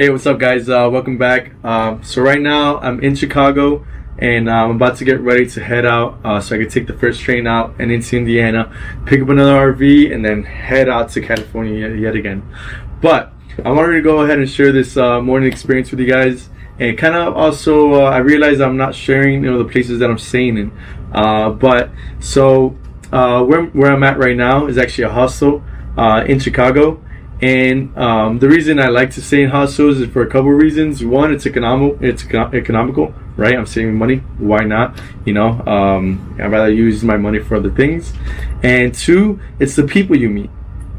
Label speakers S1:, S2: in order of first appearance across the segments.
S1: Hey, what's up, guys? Welcome back. So right now I'm in Chicago, and I'm about to get ready to head out so I can take the first train out and into Indiana, pick up another RV, and then head out to California yet again. But I wanted to go ahead and share this morning experience with you guys, and kind of also I realized I'm not sharing the places that I'm staying in. But so where I'm at right now is actually a hostel in Chicago. And the reason I like to stay in hostels is for a couple of reasons. One, it's economical, right? I'm saving money. Why not? I'd rather use my money for other things. And two, it's the people you meet,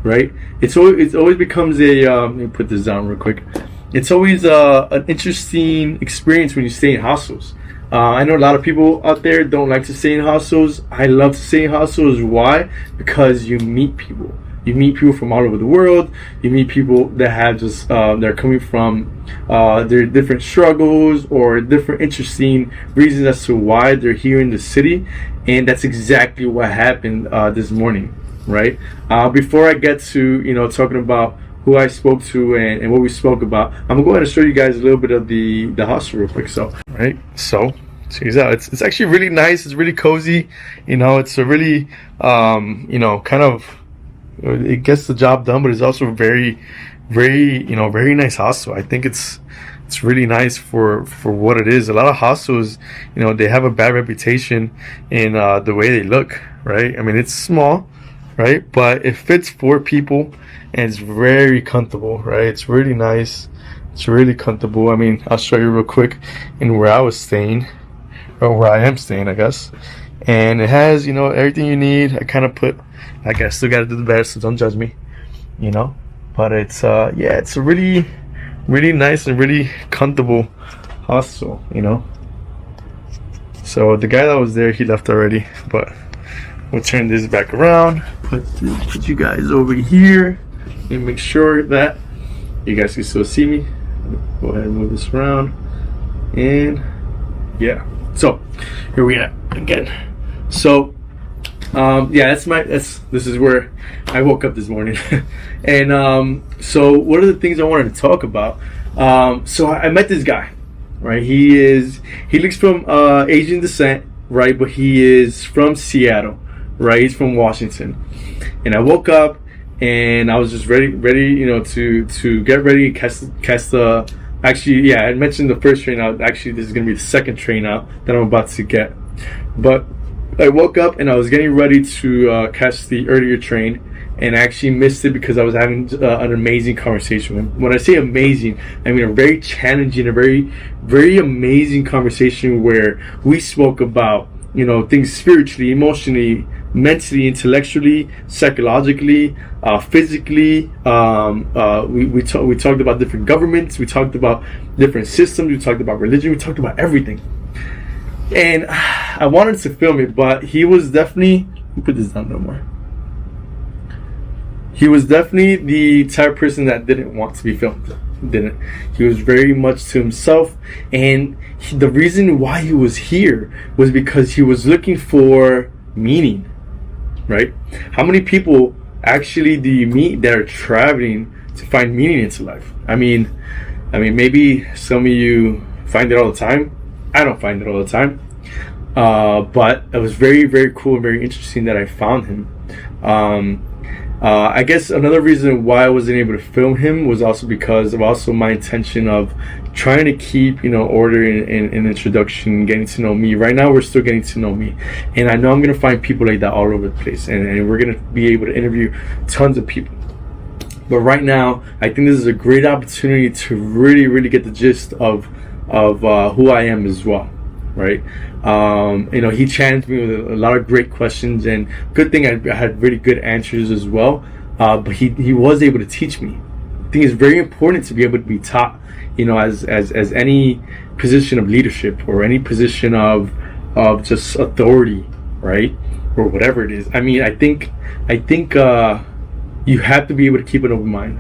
S1: right? It always becomes a let me put this down real quick. It's always an interesting experience when you stay in hostels. I know a lot of people out there don't like to stay in hostels. I love to stay in hostels. Why? Because you meet people. You meet people from all over the world. You meet people that have just they're coming from their different struggles or different interesting reasons as to why they're here in the city, and that's exactly what happened this morning, right? Before I get to talking about who I spoke to and what we spoke about, I'm gonna go ahead and show you guys a little bit of the hostel real quick. So check this out. It's actually really nice. It's really cozy. It's a really kind of, it gets the job done, but it's also very nice hostel. I think it's really nice for what it is. A lot of hostels, they have a bad reputation in the way they look, right? I mean, it's small, right? But it fits 4 people and it's very comfortable, right? It's really nice. It's really comfortable. I mean, I'll show you real quick in where I was staying, or where I am staying, I guess. And it has, everything you need. I guess still gotta do the best, so don't judge me, But it's it's a really, really nice and really comfortable hostel, So the guy that was there, he left already, but we'll turn this back around, put you guys over here, and make sure that you guys can still see me. Go ahead and move this around, and yeah. So here we are again. So this is where I woke up this morning. And so one of the things I wanted to talk about, so I met this guy, right? He looks from Asian descent, right? But he is from Seattle, right? He's from Washington. And I woke up and I was just ready, to get ready to cast the. Actually, yeah, I mentioned the first train out. Actually, this is gonna be the second train out that I'm about to get. But I woke up and I was getting ready to catch the earlier train, and I actually missed it because I was having an amazing conversation with him. When I say amazing, I mean a very challenging, a very, very amazing conversation where we spoke about things spiritually, emotionally, mentally, intellectually, psychologically, physically. We talked about different governments. We talked about different systems. We talked about religion. We talked about everything. And I wanted to film it, but he was definitely, let me put this down no more. He was definitely the type of person that didn't want to be filmed. He was very much to himself, and the reason why he was here was because he was looking for meaning, right? How many people actually do you meet that are traveling to find meaning into life? I mean, maybe some of you find it all the time. I don't find it all the time, but it was very, very cool and very interesting that I found him. I guess another reason why I wasn't able to film him was also because of also my intention of trying to keep order in introduction, getting to know me. Right now we're still getting to know me, and I know I'm gonna find people like that all over the place, and we're gonna be able to interview tons of people. But right now I think this is a great opportunity to really, really get the gist of who I am as well, right? He challenged me with a lot of great questions, and good thing I had really good answers as well. But he was able to teach me. I think it's very important to be able to be taught, as any position of leadership or any position of just authority, right? Or whatever it is. I mean, I think you have to be able to keep an open mind.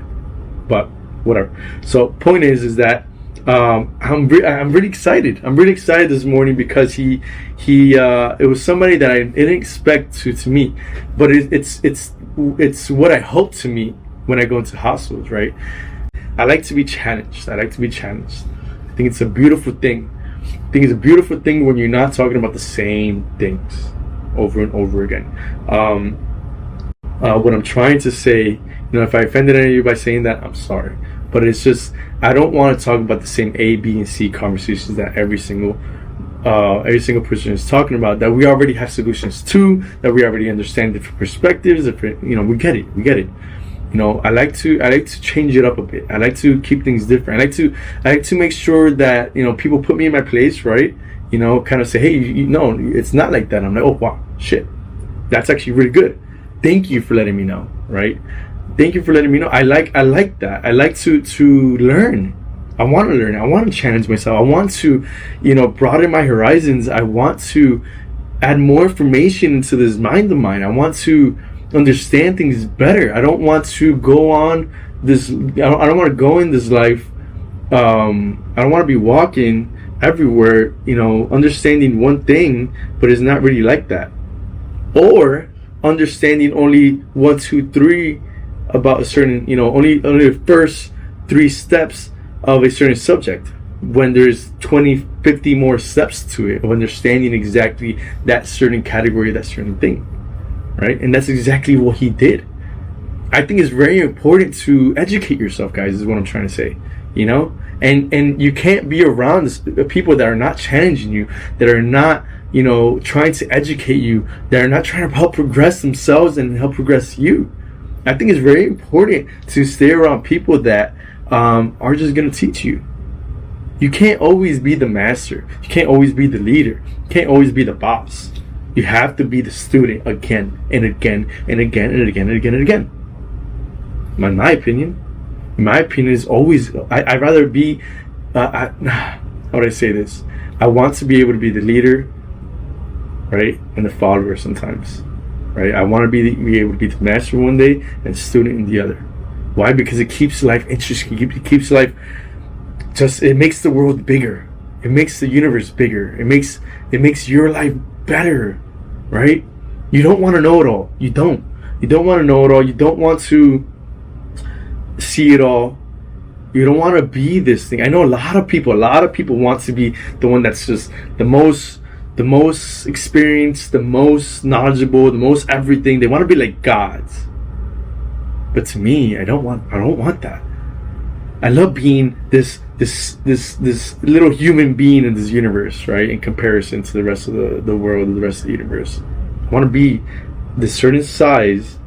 S1: But whatever. So point is that I'm really excited. I'm really excited this morning because it was somebody that I didn't expect to meet, but it's what I hope to meet when I go into hostels, right? I like to be challenged. I think it's a beautiful thing. I think it's a beautiful thing when you're not talking about the same things over and over again. What I'm trying to say, if I offended any of you by saying that, I'm sorry. But it's just, I don't want to talk about the same A, B, and C conversations that every single person is talking about, that we already have solutions to, that we already understand different perspectives. We get it. I like to change it up a bit. I like to keep things different. I like to make sure that people put me in my place, right? Kind of say, hey, it's not like that. I'm like, oh wow, shit, that's actually really good. Thank you for letting me know, right? Thank you for letting me know. I like that. I like to learn. I want to learn. I want to challenge myself. I want to, broaden my horizons. I want to add more information into this mind of mine. I want to understand things better. I don't want to go on this. I don't want to go in this life. I don't want to be walking everywhere, understanding one thing, but it's not really like that. Or understanding only 1, 2, 3 about a certain, only the first 3 steps of a certain subject, when there's 20, 50 more steps to it of understanding exactly that certain category, that certain thing, right? And that's exactly what he did. I think it's very important to educate yourself, guys, is what I'm trying to say, and you can't be around people that are not challenging you, that are not trying to educate you, that are not trying to help progress themselves and help progress you. I think it's very important to stay around people that are just going to teach you. You can't always be the master. You can't always be the leader. You can't always be the boss. You have to be the student again and again and again and again and again and again. In my opinion is always, I'd rather be, how would I say this? I want to be able to be the leader, right, and the follower sometimes, right? I want to be able to be the master one day and student in the other. Why? Because it keeps life interesting. It keeps life it makes the world bigger. It makes the universe bigger. It makes your life better, right? You don't want to know it all. You don't want to know it all. You don't want to see it all. You don't want to be this thing. I know a lot of people want to be the one that's just the most experienced, the most knowledgeable, the most everything. They want to be like gods. But to me, I don't want that. I love being this little human being in this universe, right? In comparison to the rest of the world, the rest of the universe. I want to be this certain size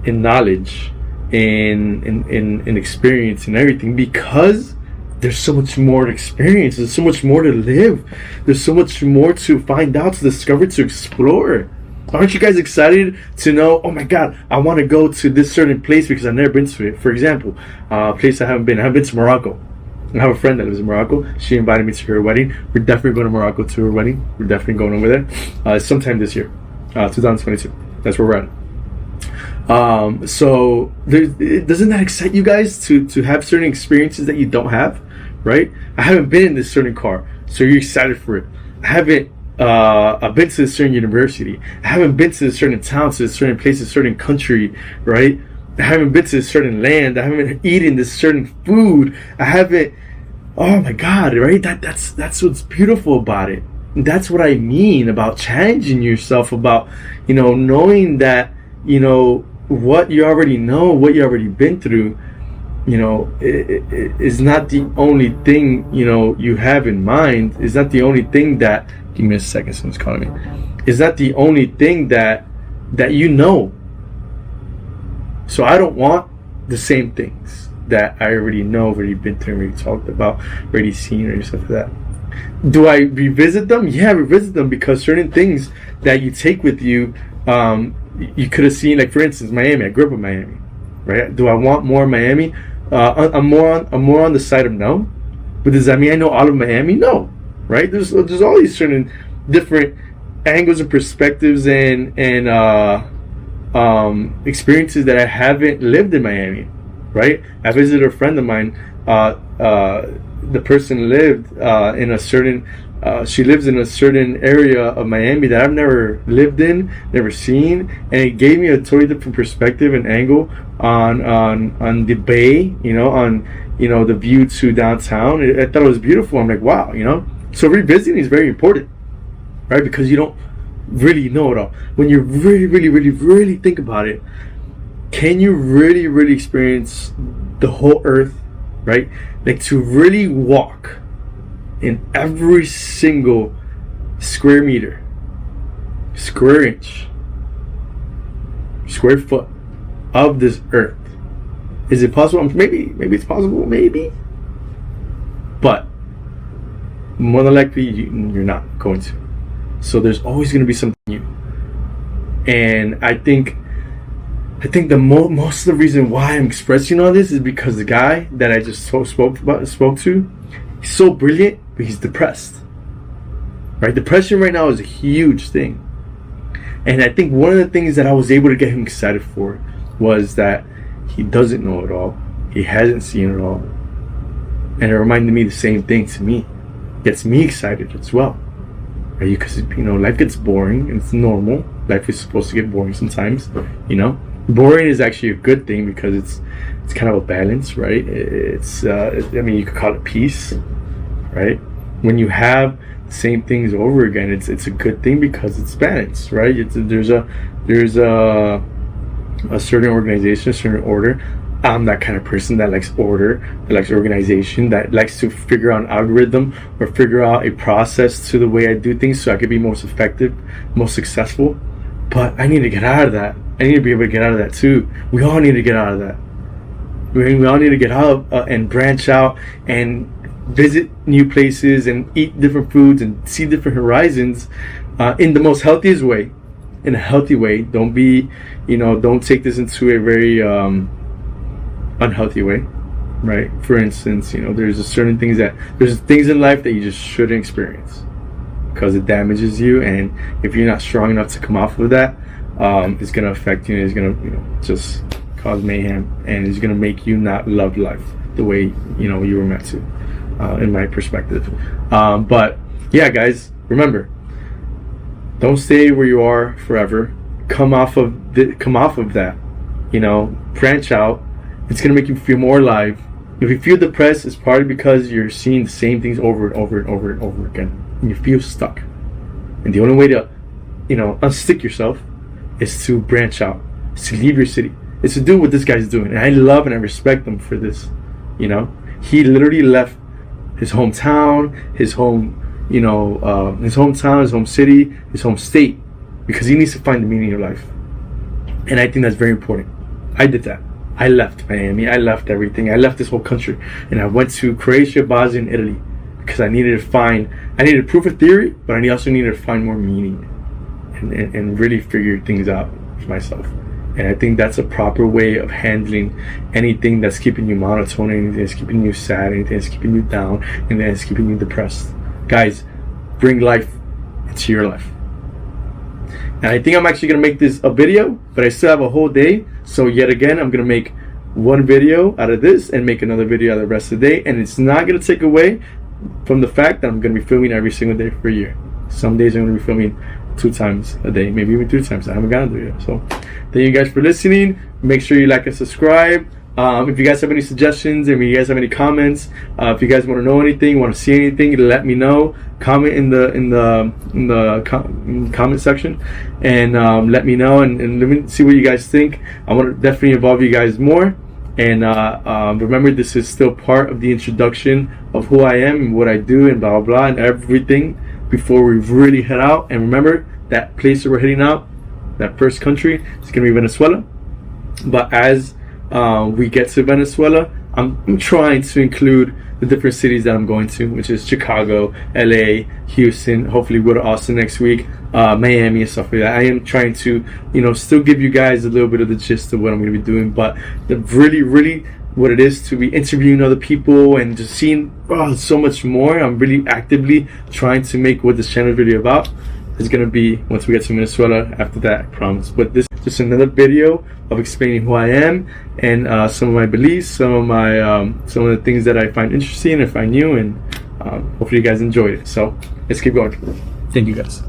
S1: in knowledge, in experience and everything, because there's so much more to experience. There's so much more to live. There's so much more to find out, to discover, to explore. Aren't you guys excited to know, oh my God, I want to go to this certain place because I've never been to it? For example, a place I haven't been to Morocco. I have a friend that lives in Morocco. She invited me to her wedding. We're definitely going to Morocco to her wedding. We're definitely going over there sometime this year, 2022. That's where we're at. So doesn't that excite you guys to have certain experiences that you don't have, right? I haven't been in this certain car, so you're excited for it. I've been to a certain university. I haven't been to a certain town, to a certain place, a certain country, right? I haven't been to a certain land. I haven't eaten this certain food. I haven't. Oh my God, right? That's what's beautiful about it. And that's what I mean about challenging yourself, about knowing that what you already know, what you already been through. It is not the only thing you have in mind. It's not the only thing that. Give me a second, someone's calling me. Is that the only thing that you know? So I don't want the same things that I already know, already been through, already talked about, already seen, or stuff like that. Do I revisit them? Yeah, I revisit them, because certain things that you take with you, you could have seen, like for instance, Miami. I grew up in Miami, right? Do I want more Miami? I'm more on the side of no. But does that mean I know all of Miami? No. Right? There's all these certain different angles and perspectives and experiences that I haven't lived in Miami. Right? I visited a friend of mine. The person lived in a certain she lives in a certain area of Miami that I've never lived in, never seen, and it gave me a totally different perspective and angle on the bay, on the view to downtown. I thought it was beautiful. I'm like, wow, So revisiting is very important, right? Because you don't really know it all. When you really, really, really, really think about it, can you really, really experience the whole earth, right? Like to really walk in every single square meter, square inch, square foot of this earth. Is it possible? Maybe it's possible, maybe. But more than likely, you're not going to. So there's always going to be something new. And I think the most of the reason why I'm expressing all this is because the guy that I just spoke to, he's so brilliant, but he's depressed. Right? Depression right now is a huge thing. And I think one of the things that I was able to get him excited for was that he doesn't know it all. He hasn't seen it all. And it reminded me the same thing to me. Gets me excited as well. Right? Because, life gets boring. And it's normal. Life is supposed to get boring sometimes. Boring is actually a good thing because it's kind of a balance, right? It's you could call it peace, right? When you have the same things over again, it's a good thing because it's balance, right? There's a certain organization, a certain order. I'm that kind of person that likes order, that likes organization, that likes to figure out an algorithm or figure out a process to the way I do things so I could be most effective, most successful. But I need to get out of that. I need to be able to get out of that too. We all need to get out of that. We all need to get out and branch out and visit new places and eat different foods and see different horizons in the most healthiest way. In a healthy way. Don't be, don't take this into a very unhealthy way, right? For instance, there's things in life that you just shouldn't experience because it damages you, and if you're not strong enough to come off of that, it's gonna affect you, and it's gonna just cause mayhem, and it's gonna make you not love life the way you were meant to, in my perspective. But yeah, guys, remember, don't stay where you are forever. Come off of that. Branch out. It's gonna make you feel more alive. If you feel depressed, it's probably because you're seeing the same things over and over and over and over again, and you feel stuck. And the only way to, unstick yourself is to branch out. It's to leave your city. It's to do what this guy's doing, and I love and I respect him for this. He literally left his hometown, his home. His hometown, his home city, his home state, because he needs to find the meaning of life. And I think that's very important. I did that. I left Miami. I left everything. I left this whole country, and I went to Croatia, Bosnia, and Italy because I needed to prove a theory, but I also needed to find more meaning and really figure things out for myself. And I think that's a proper way of handling anything that's keeping you monotone, anything that's keeping you sad, anything that's keeping you down, anything that's keeping you depressed. Guys, bring life into your life. And I think I'm actually going to make this a video, but I still have a whole day. So yet again, I'm going to make one video out of this and make another video out of the rest of the day. And it's not going to take away from the fact that I'm going to be filming every single day for a year. Some days I'm going to be filming 2 times a day, maybe even 3 times. I haven't gotten to it yet. So thank you guys for listening. Make sure you like and subscribe. If you guys have any suggestions, if you guys have any comments, if you guys want to know anything, want to see anything, let me know. Comment in the comment section, and let me know, and let me see what you guys think. I want to definitely involve you guys more. And remember, this is still part of the introduction of who I am and what I do and blah blah blah and everything before we really head out. And remember, that place that we're heading out, that first country, is gonna be Venezuela. But as we get to Venezuela, I'm trying to include the different cities that I'm going to, which is Chicago, LA, Houston, hopefully go to Austin next week, Miami and stuff like that. I am trying to, still give you guys a little bit of the gist of what I'm going to be doing, but really what it is to be interviewing other people and just seeing so much more. I'm really actively trying to make what this channel video about is going to be once we get to Venezuela. After that, I promise. But this is just another video of explaining who I am and some of my beliefs, some of the things that I find interesting and find new, and hopefully you guys enjoyed it. So let's keep going. Thank you guys.